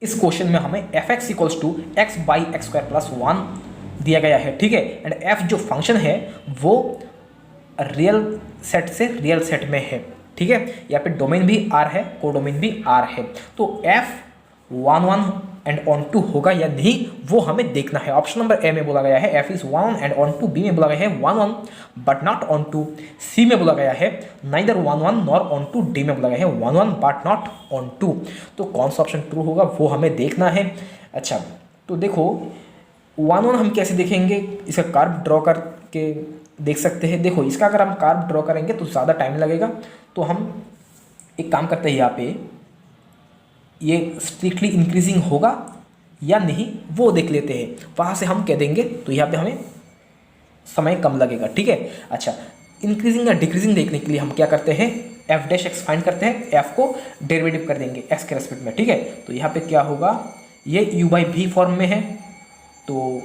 इस क्वेश्चन में हमें f x equals to x by x square plus 1 दिया गया है, ठीक है। एंड एफ जो फंक्शन है वो रियल सेट से रियल सेट में है, ठीक है। यहाँ पे डोमेन भी आर है, कोडोमेन भी आर है। तो एफ 1 1 एंड ऑन टू होगा या नहीं वो हमें देखना है। ऑप्शन नंबर ए में बोला गया है f is 1 and onto, B में बोला गया है 1 1 but not onto, C में बोला गया है neither 1 1 nor onto, D में बोला गया है 1 1 बट नॉट ऑन टू। तो कौन सा ऑप्शन ट्रू होगा वो हमें देखना है। अच्छा, तो देखो 1 1 हम कैसे देखेंगे, इसका कर्व ड्रॉ करके देख सकते हैं। देखो इसका अगर हम कर्व ड्रॉ करेंगे तो ज़्यादा टाइम लगेगा, तो हम एक काम करते हैं, यहाँ पे ये स्ट्रिक्टली इंक्रीजिंग होगा या नहीं वो देख लेते हैं, वहाँ से हम कह देंगे तो यहाँ पे हमें समय कम लगेगा, ठीक है। अच्छा, इंक्रीजिंग या डिक्रीजिंग देखने के लिए हम क्या करते हैं, एफ डैश एक्स फाइंड करते हैं, एफ को डेरिवेटिव कर देंगे एक्स के रेस्पेक्ट में, ठीक है। तो यहाँ पे क्या होगा, ये यू बाई भी फॉर्म में है, तो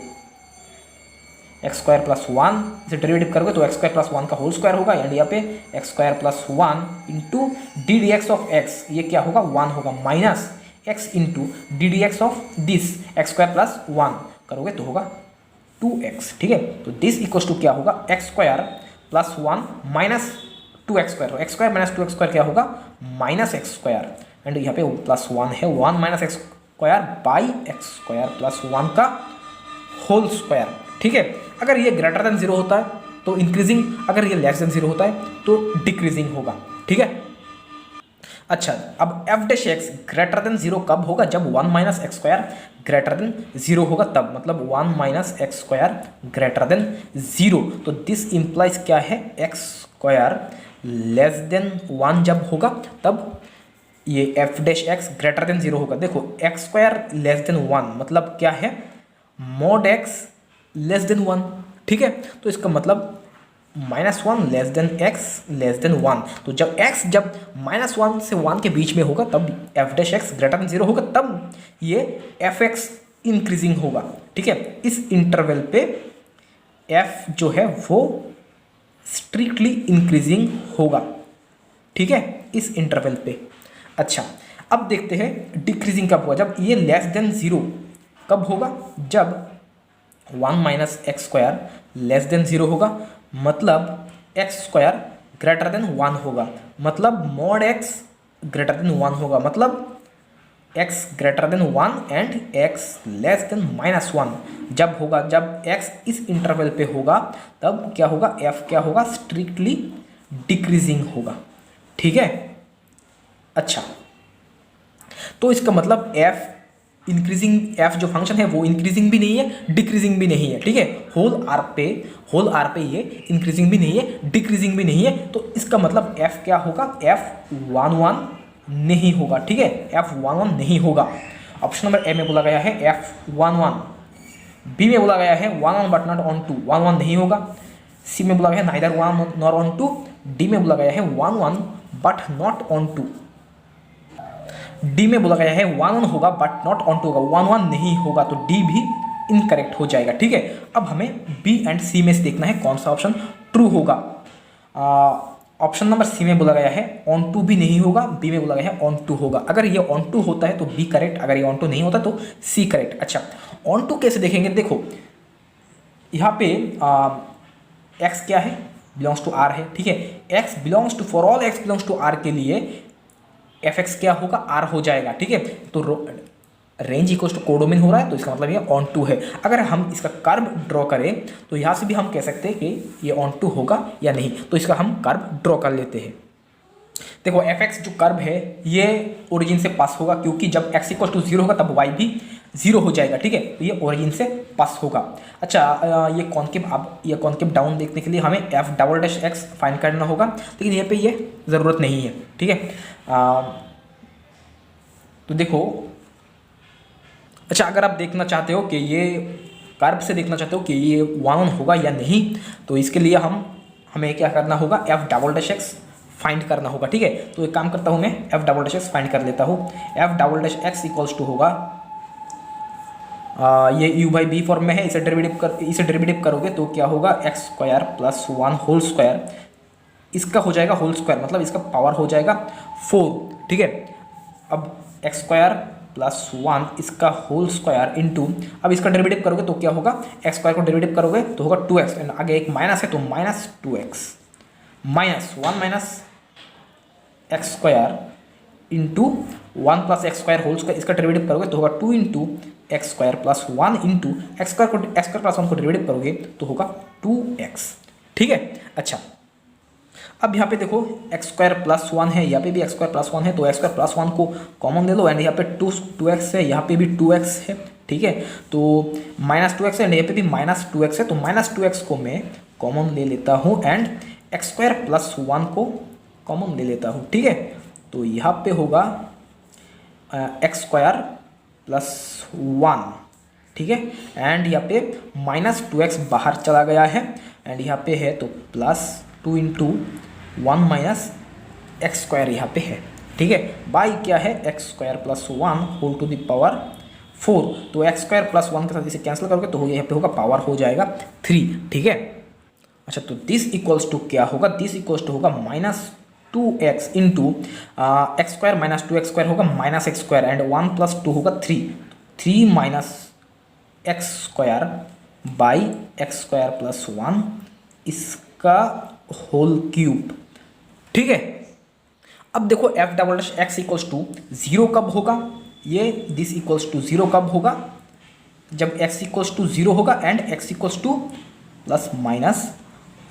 एक्स स्क्वायर प्लस 1 से डेरिवेटिव करोगे तो एक्स स्क्वायर प्लस 1 का होल स्क्वायर होगा, एंड यहाँ पे x square plus 1 into D D x of x, ये क्या होगा 1 होगा, minus x into D D x of this x square plus 1 करोगे तो होगा 2x, ठीक है। तो दिस इक्वल्स टू क्या होगा, x square plus 1 minus 2x square, x square minus 2x square क्या होगा माइनस एक्स स्क्वायर, एंड यहाँ पे प्लस 1 है, 1 minus x square by x square plus 1 का होल स्क्वायर, ठीक है। अगर ये ग्रेटर देन 0 होता है तो इंक्रीजिंग, अगर ये लेस देन 0 होता है तो डिक्रीजिंग होगा, ठीक है। अच्छा, अब F dash x greater than 0 कब होगा, जब 1 minus x square greater than 0 होगा तब, मतलब 1 minus x square greater than 0। तो दिस इंप्लाइज क्या है, एक्स स्क्वायर लेस देन 1 जब होगा तब ये F dash x greater than 0 होगा। देखो एक्स स्क्वायर लेस देन 1 मतलब क्या है, मॉड एक्स लेस देन 1, ठीक है। तो इसका मतलब -1 less than x less than 1। तो जब x जब -1 से 1 के बीच में होगा तब F dash x greater than 0 होगा, तब ये एफ एक्स इंक्रीजिंग होगा, ठीक है। इस इंटरवल पे f जो है वो स्ट्रिक्टली इंक्रीजिंग होगा, ठीक है, इस इंटरवल पे। अच्छा, अब देखते हैं डिक्रीजिंग कब होगा, जब ये लेस देन 0 कब होगा, जब 1 minus x square less than 0 होगा, मतलब एक्स स्क्वायर ग्रेटर देन 1 होगा, मतलब मॉड एक्स ग्रेटर देन 1 होगा, मतलब x greater than 1 and x less than -1 जब होगा, जब एक्स इस इंटरवल पे होगा तब क्या होगा, एफ क्या होगा, स्ट्रिक्टली डिक्रीजिंग होगा, ठीक है। अच्छा, तो इसका मतलब एफ इंक्रीजिंग, एफ जो फंक्शन है वो इंक्रीजिंग भी नहीं है डिक्रीजिंग भी नहीं है, ठीक है। होल आर पे ये इंक्रीजिंग भी नहीं है डिक्रीजिंग भी नहीं है, तो इसका मतलब एफ क्या होगा, एफ 1 1 नहीं होगा, ठीक है, एफ 1 1 नहीं होगा। ऑप्शन नंबर ए में बोला गया है एफ 1 1, बी में बोला गया है 1 1 बट नॉट ऑन टू, 1 1 नहीं होगा, सी में बोला गया है neither 1 nor onto, D में बोला गया है 1 1 but not onto, D में बोला गया है 1 1 होगा बट नॉट ऑन टू होगा, 1 1 नहीं होगा, तो डी भी इनकरेक्ट हो जाएगा, ठीक है। अब हमें बी एंड सी में से देखना है कौन सा ऑप्शन ट्रू होगा। ऑप्शन नंबर सी में बोला गया है ऑन टू भी नहीं होगा, बी में बोला गया है ऑन टू होगा। अगर ये ऑन टू होता है तो बी करेक्ट, अगर ये ऑन टू नहीं होता तो सी करेक्ट। अच्छा, ऑन टू कैसे देखेंगे, देखो यहाँ पे एक्स क्या है, बिलोंग्स टू आर है, ठीक है। X belongs to, for all x belongs to R के लिए एफ एक्स क्या होगा, आर हो जाएगा, ठीक है। तो रेंज इक्वल्स टू कोडोमेन हो रहा है तो इसका मतलब ये ऑन टू है। अगर हम इसका कर्व ड्रॉ करें तो यहाँ से भी हम कह सकते हैं कि ये ऑन टू होगा या नहीं, तो इसका हम कर्व ड्रॉ कर लेते हैं। देखो एफ एक्स जो कर्व है ये ओरिजिन से पास होगा, क्योंकि जब एक्स इक्वल टू 0 होगा तब वाई भी 0 हो जाएगा, ठीक है, तो ये ओरिजिन से पास होगा। अच्छा, ये कॉन्केव, अब ये कॉन्केव डाउन देखने के लिए हमें F double dash x find करना होगा, लेकिन यहाँ पे ये ज़रूरत नहीं है, ठीक है। तो देखो, अच्छा, अगर आप देखना चाहते हो कि ये कर्व से देखना चाहते हो कि ये 1 1 होगा या नहीं, तो इसके लिए हमें क्या करना होगा, F double dash x find करना होगा, ठीक है। तो एक काम करता हूँ मैं, f double dash x find कर लेता हूँ। F double dash x equals to होगा, ये यू बाई बी फॉर्म में है, इसे डेरिवेटिव करोगे तो क्या होगा, x square plus 1 whole square, इसका हो जाएगा होल स्क्वायर, मतलब इसका पावर हो जाएगा 4, ठीक है। अब एक्स स्क्वायर प्लस 1 इसका होल स्क्वायर इंटू, अब इसका डेरिवेटिव करोगे तो क्या होगा, एक्स स्क्वायर को डेरिवेटिव करोगे तो होगा 2x, एंड आगे एक माइनस है तो minus 2x minus 1 minus x square into 1 plus x square whole square, इसका डेरिवेटिव करोगे तो होगा 2 into x square plus 1 into x square plus 1 को डेरिवेटिव करोगे तो होगा 2x। ठीक है। अच्छा, अब यहाँ पे देखो एक्स स्क्वायर प्लस 1 है, यहाँ पे भी एक्स स्क्वायर प्लस 1 है, तो एक्स स्क्वायर प्लस 1 को कॉमन ले लो, एंड यहाँ पे 2x है, यहाँ पे भी 2x है। ठीक है, तो माइनस 2x है, एंड यहाँ पे भी माइनस 2x है, तो माइनस 2x को मैं कॉमन ले लेता हूँ, एंड एक्स स्क्वायर प्लस 1 को कॉमन ले लेता हूँ। ठीक है, तो यहाँ पे होगा एक्स स्क्वायर प्लस 1। ठीक है, एंड यहाँ पे माइनस 2x बाहर चला गया है, एंड यहाँ पे है तो plus 2 into 1 minus x square यहाँ पे है। ठीक है, बाई क्या है, x square plus 1 whole to the power 4, तो एक्स स्क्वायर प्लस 1 के साथ इसे कैंसिल करोगे तो यहाँ पे होगा पावर हो जाएगा 3। ठीक है। अच्छा, तो दिस इक्वल्स टू क्या होगा, दिस इक्वल्स टू होगा minus 2x into x square minus 2x square होगा minus x square, and 1 plus 2 होगा 3 minus x square by x square plus 1 इसका होल क्यूब। ठीक है, अब देखो f double dash x equals to 0 कब होगा, ये दिस इक्वल्स टू 0 कब होगा, जब x इक्वल्स टू 0 होगा and x equals two plus minus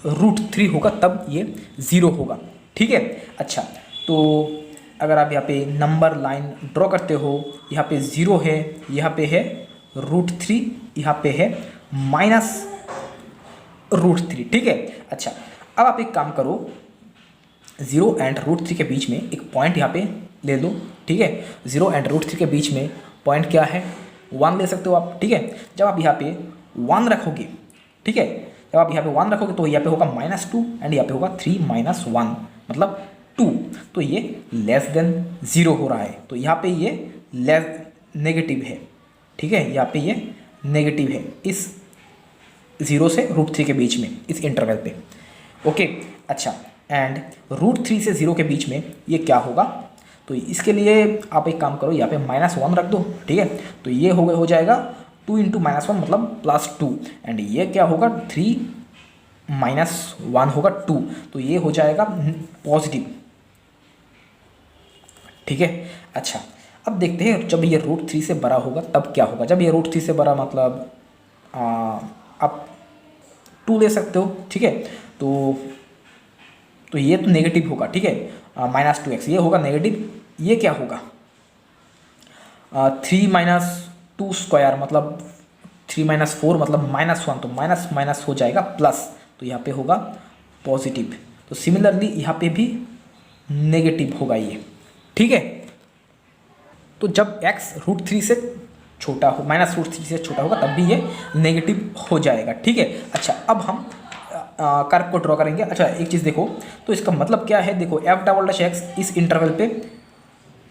√3 होगा, तब ये 0 होगा। ठीक है। अच्छा, तो अगर आप यहाँ पे नंबर लाइन ड्रॉ करते हो, यहाँ पे 0 है, यहाँ पे है √3, यहाँ पे है माइनस √3। ठीक है। अच्छा, अब आप एक काम करो, 0 एंड √3 के बीच में एक पॉइंट यहाँ पे ले लो। ठीक है, 0 एंड √3 के बीच में पॉइंट क्या है, 1 ले सकते हो आप। ठीक है, जब आप यहाँ पे 1 रखोगे, ठीक है, जब आप यहाँ पे 1 रखोगे तो यहाँ पे होगा -2 एंड यहाँ पे होगा 3 - 1 मतलब 2, तो ये लेस देन 0 हो रहा है, तो यहाँ पे ये नेगेटिव है। ठीक है, यहाँ पे ये नेगेटिव है इस 0 से √3 के बीच में, इस इंटरवल पे। ओके। अच्छा, एंड √3 से 0 के बीच में ये क्या होगा, तो इसके लिए आप एक काम करो, यहाँ पे -1 रख दो। ठीक है, तो ये हो जाएगा 2 × -1 मतलब +2, एंड ये क्या होगा 3 - 1 होगा 2, तो ये हो जाएगा पॉजिटिव। ठीक है। अच्छा, अब देखते हैं जब ये √3 से बड़ा होगा तब क्या होगा। जब ये √3 से बड़ा मतलब आप 2 ले सकते हो। ठीक है, तो ये तो नेगेटिव होगा। ठीक है, -2x ये होगा नेगेटिव, ये क्या होगा 3 - 2 स्क्वायर मतलब 3 - 4 मतलब -1, तो माइनस माइनस हो जाएगा प्लस, तो यहाँ पे होगा पॉजिटिव। तो सिमिलरली यहाँ पे भी नेगेटिव होगा ये। ठीक है, तो जब x √3 से छोटा हो, -√3 से छोटा होगा तब भी ये नेगेटिव हो जाएगा। ठीक है। अच्छा, अब हम कर्व को ड्रॉ करेंगे। अच्छा, एक चीज़ देखो, तो इसका मतलब क्या है, देखो एफ डबल डैश एक्स इस इंटरवल पे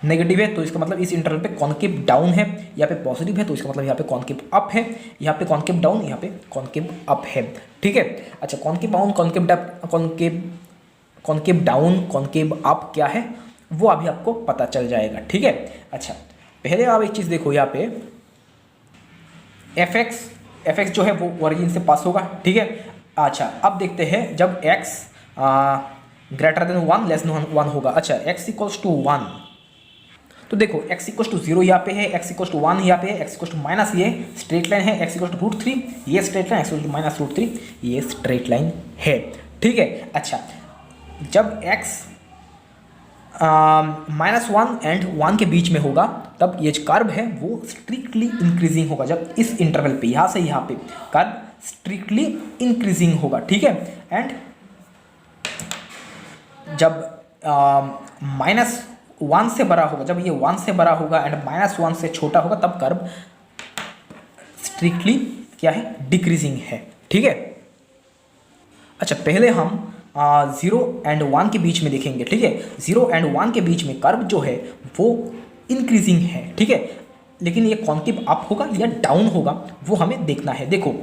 नेगेटिव है, तो इसका मतलब इस इंटरवल पे कॉन्केव डाउन है, यहाँ पे पॉजिटिव है, तो इसका मतलब यहाँ पे कॉन्केव अप है, यहाँ पे कॉन्केव डाउन, यहाँ पे कॉन्केव अप है। ठीक है। अच्छा, concave down, concave down, concave up क्या है वो अभी आपको पता चल जाएगा। ठीक है। अच्छा, पहले आप एक चीज़ देखो, यहाँ पे एफ एक्स जो है वो ओरिजिन से पास होगा। ठीक है। अच्छा, अब देखते हैं जब x greater than 1 less than 1 होगा। अच्छा, x इक्वल्स टू 1, तो देखो x इक्वल्स टू 0 यहाँ पे है, x इक्वल्स टू 1 यहाँ पे है, x इक्वल्स टू माइनस ये स्ट्रेट लाइन है, x इक्वल्स टू √3 ये straight line, x equals to -√3 ये स्ट्रेट लाइन है। ठीक है। अच्छा, जब x -1 एंड 1 के बीच में होगा तब ये जो कर्व है वो स्ट्रिक्टली इंक्रीजिंग होगा। जब इस इंटरवल पे यहाँ से यहाँ पे कर्व स्ट्रिक्टली इंक्रीजिंग होगा। ठीक है। एंड जब -1 से बड़ा होगा, जब ये 1 से बड़ा होगा एंड -1 से छोटा होगा तब कर्व स्ट्रिक्टली क्या है, डिक्रीजिंग है। ठीक है। अच्छा, पहले हम 0 एंड 1 के बीच में देखेंगे। ठीक है, 0 एंड 1 के बीच में कर्व जो है वो इंक्रीजिंग है। ठीक है, लेकिन ये कॉन्केव अप होगा या डाउन होगा वो हमें देखना है। देखो,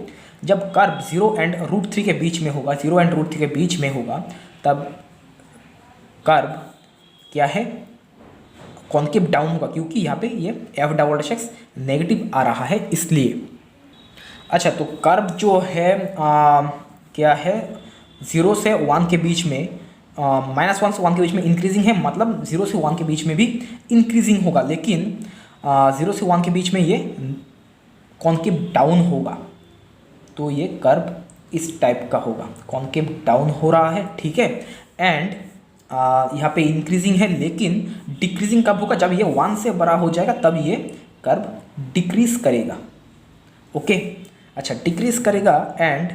जब कर्व 0 एंड √3 के बीच में होगा, 0 एंड √3 के बीच में होगा तब कर्व क्या है, कॉन्केव डाउन होगा, क्योंकि यहाँ पे ये f double dash x negative आ रहा है इसलिए। अच्छा, तो कर्व जो है क्या है, 0 से 1 के बीच में, -1 से 1 के बीच में इंक्रीजिंग है, मतलब 0 से 1 के बीच में भी इंक्रीजिंग होगा, लेकिन 0 से 1 के बीच में ये कॉन्केव डाउन होगा। तो ये कर्व इस टाइप का होगा, कॉन्केव डाउन हो रहा है, ठीक है। एंड यहाँ पे इंक्रीजिंग है, लेकिन डिक्रीजिंग कब होगा, जब ये 1 से बड़ा हो जाएगा तब ये कर्व डिक्रीज करेगा। ओके, अच्छा, डिक्रीज करेगा। एंड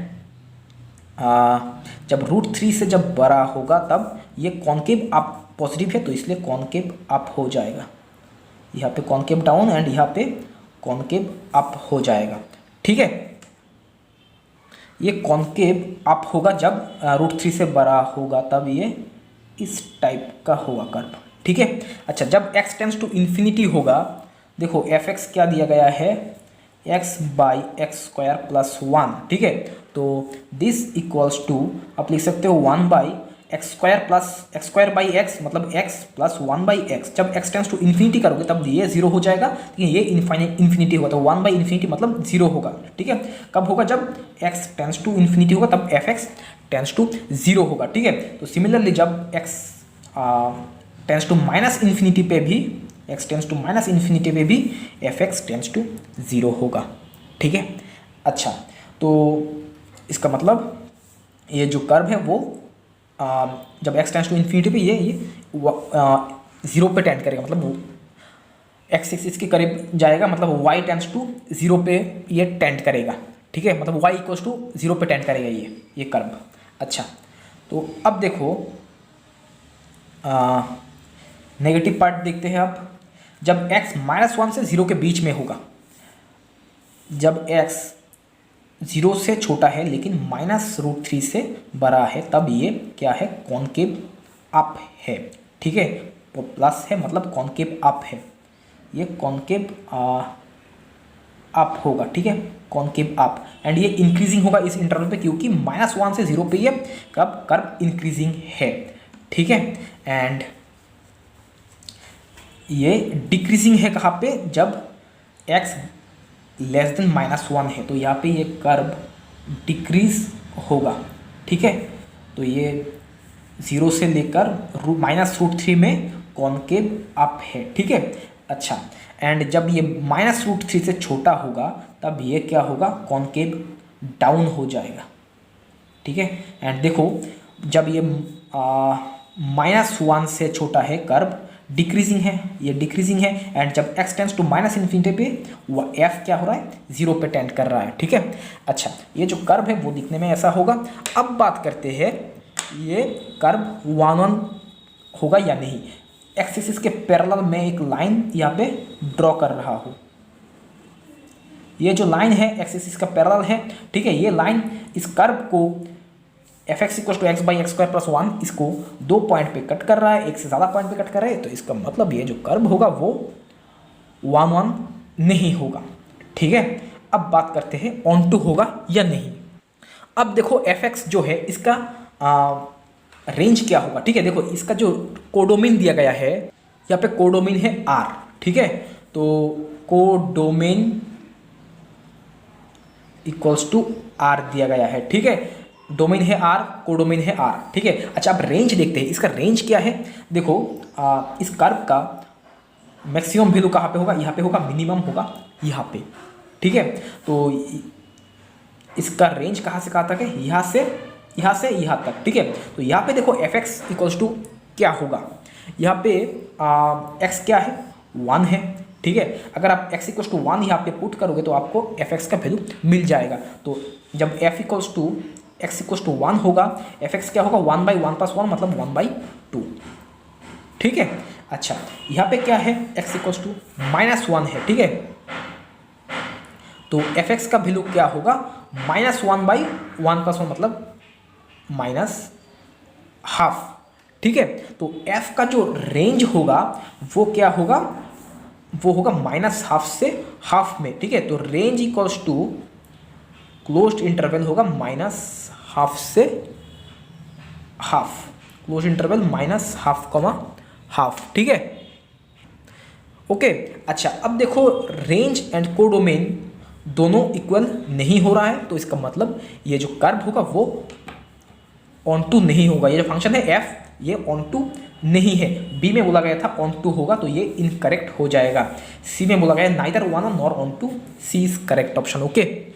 जब √3 से जब बड़ा होगा तब ये कॉन्केव अप पॉजिटिव है, तो इसलिए कॉन्केव अप हो जाएगा। यहाँ पे कॉन्केव डाउन एंड यहाँ पे कॉन्केव अप हो जाएगा, ठीक है। ये कॉन्केव अप होगा जब √3 से बड़ा होगा, तब ये इस टाइप का होगा कर्व, ठीक है। अच्छा, जब x टेंड्स टू इन्फिनिटी होगा, देखो fx क्या दिया गया है, x/x² + 1, ठीक है। तो दिस इक्वल्स टू, आप लिख सकते हो 1/x² मतलब x + 1/x। जब x टेंड्स टू इन्फिनिटी करोगे तब ये 0 हो जाएगा, लेकिन ये इन्फिनिटी होगा, तो 1/∞ मतलब 0 होगा, ठीक है। कब होगा, जब x टेंड्स टू इन्फिनिटी होगा तब fx टेंड्स टू 0 होगा, ठीक है। तो सिमिलरली जब x टेंड्स टू -∞ पे भी, x टेंड्स टू -∞ पे भी fx टेंड्स टू 0 होगा, ठीक है। अच्छा, तो इसका मतलब ये जो कर्व है वो जब x टेंड्स टू इन्फिनिटी पे ये 0 पे टेंड करेगा, मतलब वो x एक्सिस के करीब जाएगा, मतलब y टेंड्स टू 0 पे ये टेंड करेगा, ठीक है। मतलब y = 0 पे टेंड करेगा ये कर्व। अच्छा, तो अब देखो नेगेटिव पार्ट देखते हैं अब। जब x -1 से 0 के बीच में होगा, जब x 0 से छोटा है लेकिन -√3 से बड़ा है, तब ये क्या है, कॉन्केव अप है, ठीक है। प्लस है मतलब कॉन्केव अप है, ये कॉन्केव अप होगा, ठीक है, कॉन्केव अप। एंड ये इंक्रीजिंग होगा इस इंटरवल पे, क्योंकि -1 से 0 पे ये कर्व इंक्रीजिंग है, ठीक है। एंड ये डिक्रीजिंग है कहाँ पे, जब x <-1 है, तो यहाँ पे ये कर्व डिक्रीज होगा, ठीक है। तो ये 0 से लेकर -√3 में कॉन्केव अप है, ठीक है। अच्छा, एंड जब ये -√3 से छोटा होगा तब ये क्या होगा, कॉन्केव डाउन हो जाएगा, ठीक है। एंड देखो, जब ये -1 से छोटा है कर्व डिक्रीजिंग है, ये डिक्रीजिंग है। एंड जब x टेंड्स टू -∞ पे वह f क्या हो रहा है, 0 पे टेंड कर रहा है, ठीक है। अच्छा, ये जो कर्व है वो दिखने में ऐसा होगा। अब बात करते हैं ये कर्व 1-1 होगा या नहीं। x एक्सिस के पैरेलल में एक लाइन यहाँ पे ड्रॉ कर रहा हूँ, ये जो लाइन है x एक्सिस का पैरेलल है, ठीक है। ये लाइन इस कर्व को fx = x/x² + 1 इसको 2 पॉइंट पे कट कर रहा है, एक से ज़्यादा पॉइंट पे कट कर रहा है, तो इसका मतलब ये जो कर्व होगा वो 1-1 नहीं होगा, ठीक है। अब बात करते हैं ऑन टू होगा या नहीं। अब देखो fx जो है इसका रेंज क्या होगा, ठीक है। देखो इसका जो कोडोमेन दिया गया है, यहाँ पे कोडोमेन है r, ठीक है। तो कोडोमेन = r दिया गया है, ठीक है। डोमेन है r, कोडोमेन है r, ठीक है। अच्छा, अब रेंज देखते हैं, इसका रेंज क्या है। देखो इस कर्व का मैक्सिमम वैल्यू कहाँ पे होगा, यहाँ पे होगा, मिनिमम होगा यहाँ पे, ठीक है। तो इसका रेंज कहाँ से कहाँ तक है, यहाँ से यहाँ तक, ठीक है। तो यहाँ पे देखो fx = क्या होगा, यहाँ पे x क्या है, 1 है, ठीक है। अगर आप x = 1 यहाँ पे पुट करोगे तो आपको fx का वैल्यू मिल जाएगा। तो जब x = 1 होगा, fx क्या होगा, 1/1 + 1 मतलब 1/2, ठीक है। अच्छा, यहाँ पे क्या है, x = -1 है, ठीक है। तो fx का वैल्यू क्या होगा, -1/1 + 1 मतलब -½ ठीक है। तो f का जो रेंज होगा वो क्या होगा, वो होगा -½ से हाफ में, ठीक है। तो range equals to closed interval होगा -½ से हाफ, क्लोज इंटरवल -½ (½ ठीक है। ओके। अच्छा, अब देखो रेंज एंड कोडोमेन दोनों इक्वल नहीं हो रहा है, तो इसका मतलब ये जो कर्व होगा वो ऑन टू नहीं होगा। ये जो फंक्शन है एफ, ये ऑन टू नहीं है। बी में बोला गया था ऑन टू होगा, तो ये इनकरेक्ट हो जाएगा। सी में बोला गया neither one nor onto, C is correct option. Okay.